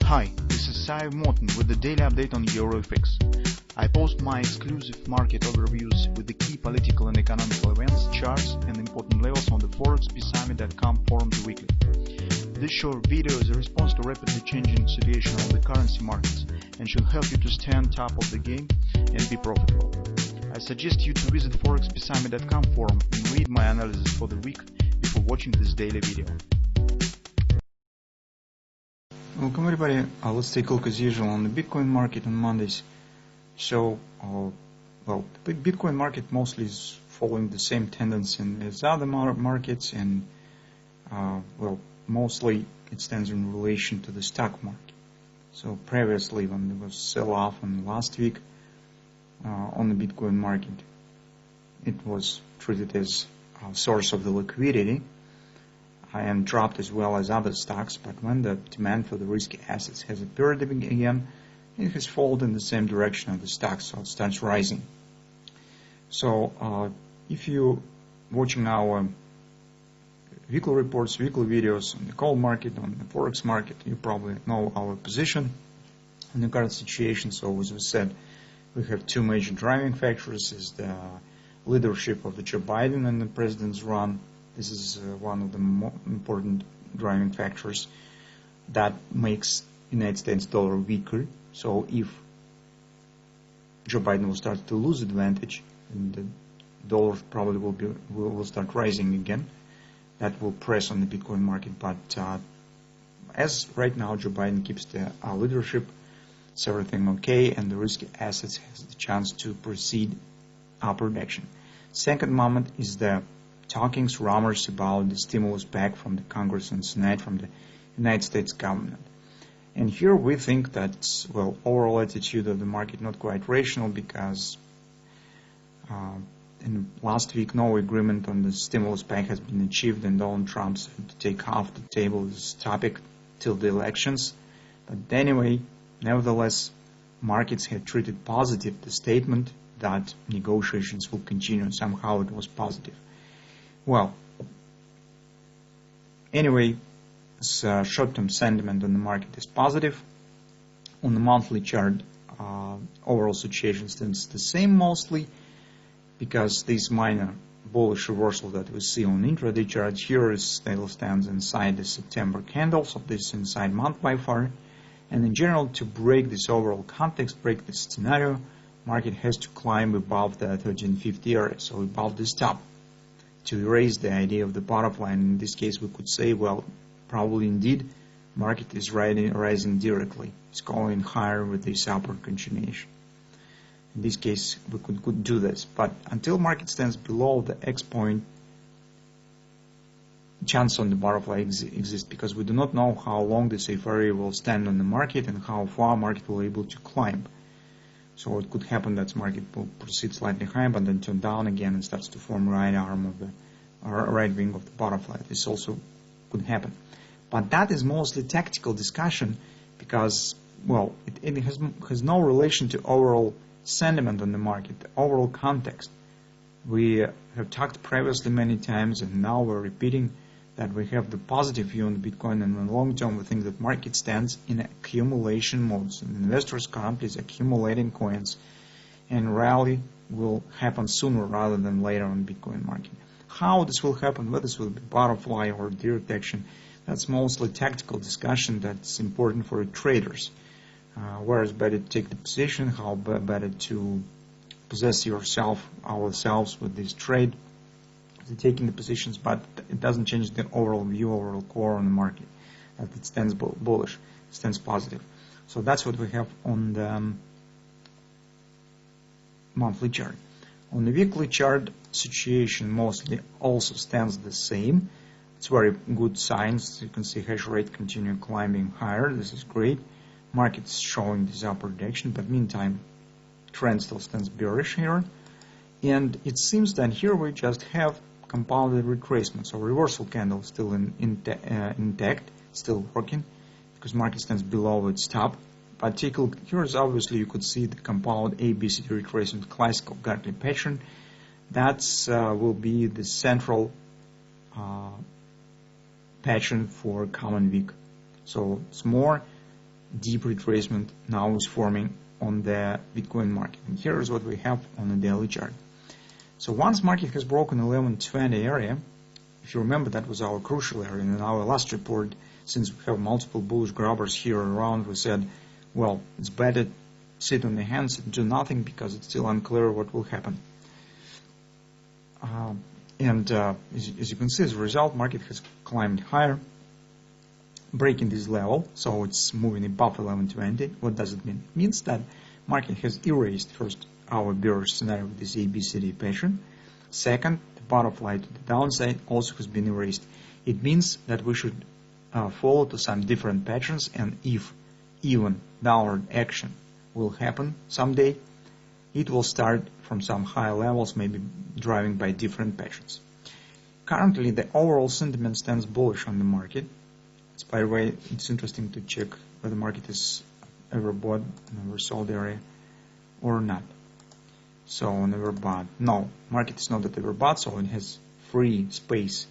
Hi, this is Sive Morten with the daily update on EuroFX. I post my exclusive market overviews with the key political and economical events, charts, and important levels on the ForexPeaceArmy.com forums weekly. This short video is a response to rapidly changing situation on the currency markets and should help you to stay on top of the game and be profitable. I suggest you to visit ForexPeaceArmy.com forum and read my analysis for the week before watching this daily video. Welcome everybody. Let's take a look as usual on the Bitcoin market on Mondays. So, the Bitcoin market mostly is following the same tendency as other markets, and mostly it stands in relation to the stock market. So previously, when there was sell-off on last week on the Bitcoin market, it was treated as a source of the liquidity and dropped as well as other stocks, but when the demand for the risky assets has appeared again, it has followed in the same direction of the stocks, so it starts rising. So if you're watching our weekly reports, weekly videos on the gold market, on the Forex market, you probably know our position in the current situation. So as we said, we have two major driving factors: is the leadership of the Joe Biden and the president's run. This is one of the more important driving factors that makes United States dollar weaker. So if Joe Biden will start to lose advantage, and the dollar probably will start rising again, that will press on the Bitcoin market. But as right now Joe Biden keeps the leadership, it's everything okay, and the risky assets has the chance to proceed upward direction. Second moment is the talkings, rumors about the stimulus back from the Congress and Senate from the United States government. And here we think that, overall attitude of the market not quite rational, because in last week no agreement on the stimulus pack has been achieved, and Donald Trump said to take off the table this topic till the elections. But anyway, nevertheless, markets had treated positive the statement that negotiations will continue. Somehow it was positive. Well, anyway, short-term sentiment on the market is positive. On the monthly chart, overall situation stands the same mostly, because this minor bullish reversal that we see on intraday chart here still stands inside the September candles of this inside month by far. And in general, to break this overall context, break this scenario, market has to climb above the 1350 area, so above this top, to erase the idea of the butterfly. And in this case, we could say, probably indeed, market is rising directly. It's going higher with this upward continuation. In this case, we could do this. But until market stands below the X point, chance on the butterfly exists, because we do not know how long this safe area will stand on the market and how far market will be able to climb. So it could happen that market will proceed slightly higher, but then turn down again and starts to form right arm of the right wing of the butterfly. This also could happen. But that is mostly tactical discussion, because, it has no relation to overall sentiment on the market, the overall context. We have talked previously many times, and now we're repeating that we have the positive view on the Bitcoin, and in the long term we think that market stands in accumulation mode. So investors currently is accumulating coins, and rally will happen sooner rather than later on Bitcoin market. How this will happen, whether this will be butterfly or direct action, that's mostly tactical discussion that's important for traders. Where it's better to take the position, how better to possess ourselves with this trade, taking the positions, but it doesn't change the overall view, overall core on the market, that it stands bullish, stands positive. So that's what we have on the monthly chart. On the weekly chart, situation mostly also stands the same. It's very good signs. You can see hash rate continue climbing higher. This is great. Market's showing this upward direction, but meantime, trend still stands bearish here. And it seems that here we just have compounded retracement, so reversal candle still intact, still working, because market stands below its top. But take a look, here is obviously you could see the compound ABC retracement, classical Gartley pattern. That will be the central pattern for common week. So it's more deep retracement now is forming on the Bitcoin market. And here is what we have on the daily chart. So once market has broken 1120 area, if you remember, that was our crucial area. In our last report, since we have multiple bullish grabbers here around, we said, well, it's better sit on the hands and do nothing because it's still unclear what will happen. As you can see, as a result, market has climbed higher, breaking this level, so it's moving above 1120. What does it mean? It means that market has erased first our bearish scenario with this ABCD pattern. Second, the butterfly to the downside also has been erased. It means that we should follow to some different patterns, and if even downward action will happen someday, it will start from some higher levels, maybe driving by different patterns. Currently, the overall sentiment stands bullish on the market. By the way, it's interesting to check whether the market is overbought and oversold area or not. So on overbought, no, market is not at overbought, so it has free space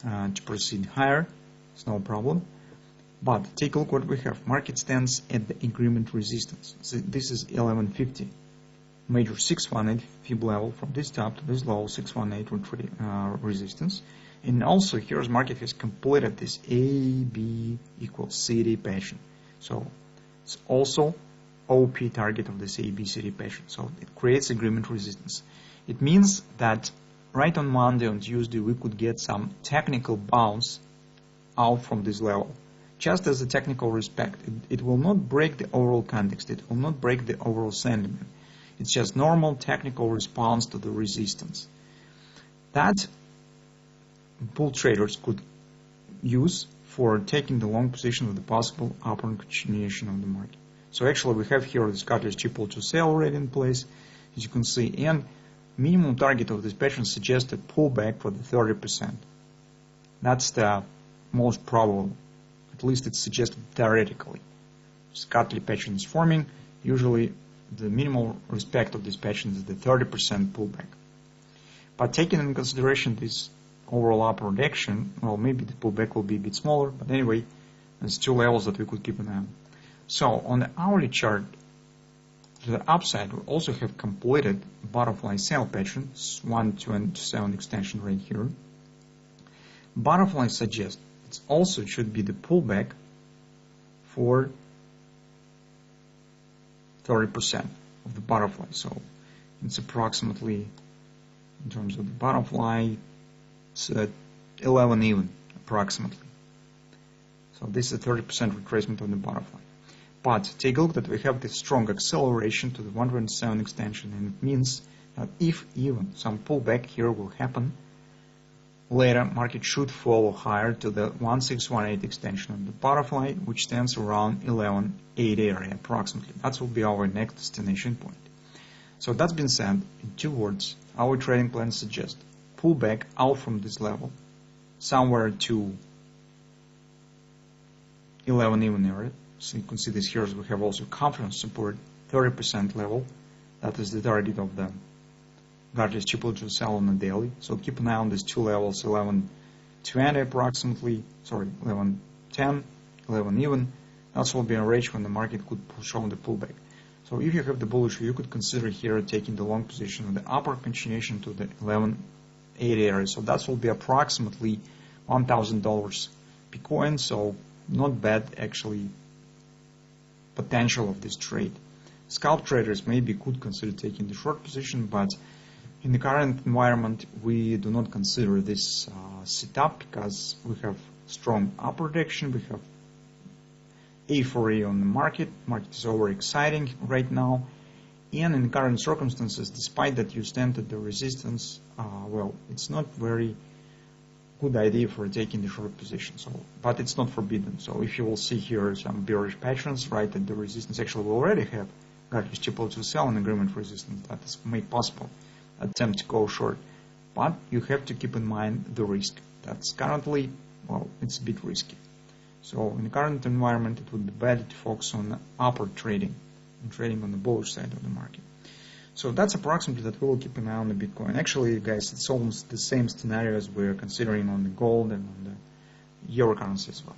to proceed higher. It's no problem. But take a look what we have. Market stands at the agreement resistance. So this is 1150. Major 618 fib level from this top to this level, 618 resistance. And also here's market has completed this AB equals CD pattern. So it's also OP target of this ABCD pattern. So it creates agreement resistance. It means that right on Monday and Tuesday we could get some technical bounce out from this level. Just as a technical respect, it will not break the overall context, it will not break the overall sentiment. It's just normal technical response to the resistance. That bull traders could use for taking the long position with the possible upward continuation of the market. So actually we have here this catalyst triple to sell already in place, as you can see, and minimum target of this pattern suggests a pullback for the 30%. That's the most probable. At least it's suggested theoretically. This catalyst pattern is forming. Usually the minimal respect of this pattern is the 30% pullback. But taking into consideration this overall upward action, well, maybe the pullback will be a bit smaller, but anyway, there's two levels that we could keep an eye on. So on the hourly chart, to the upside, we also have completed butterfly sell pattern, 127 extension right here. Butterfly suggests it also should be the pullback for 30% of the butterfly. So it's approximately, in terms of the butterfly, it's 11 even, approximately. So this is a 30% retracement of the butterfly. But take a look that we have this strong acceleration to the 107 extension, and it means that if even some pullback here will happen, later market should follow higher to the 1618 extension of the butterfly, which stands around 1180 area approximately. That will be our next destination point. So that's been said in 2 words. Our trading plan suggests pullback out from this level somewhere to 11 even area. So you can see this here, as we have also confidence support 30% level. That is the target of the largest triple to sell on the daily. So keep an eye on these 2 levels, 1120 approximately, 1110, 11 even. That will be a range when the market could show the pullback. So if you have the bullish, you could consider here taking the long position with the upper continuation to the 1180 area. So that will be approximately $1,000 Bitcoin. So not bad actually potential of this trade. Scalp traders maybe could consider taking the short position, but in the current environment we do not consider this setup because we have strong upward action, we have euphoria on the market. Market is over exciting right now, and in the current circumstances, despite that you stand at the resistance, well, it's not very good idea for taking the short position. So, but it's not forbidden. So if you will see here some bearish patterns right at the resistance, actually we already have got this triple to sell and agreement resistance that is made possible. Attempt to go short, but you have to keep in mind the risk. That's currently, well, it's a bit risky. So in the current environment, it would be better to focus on upward trading and trading on the bullish side of the market. So that's approximately that we will keep an eye on the Bitcoin. Actually, guys, it's almost the same scenario as we're considering on the gold and on the euro currency as well.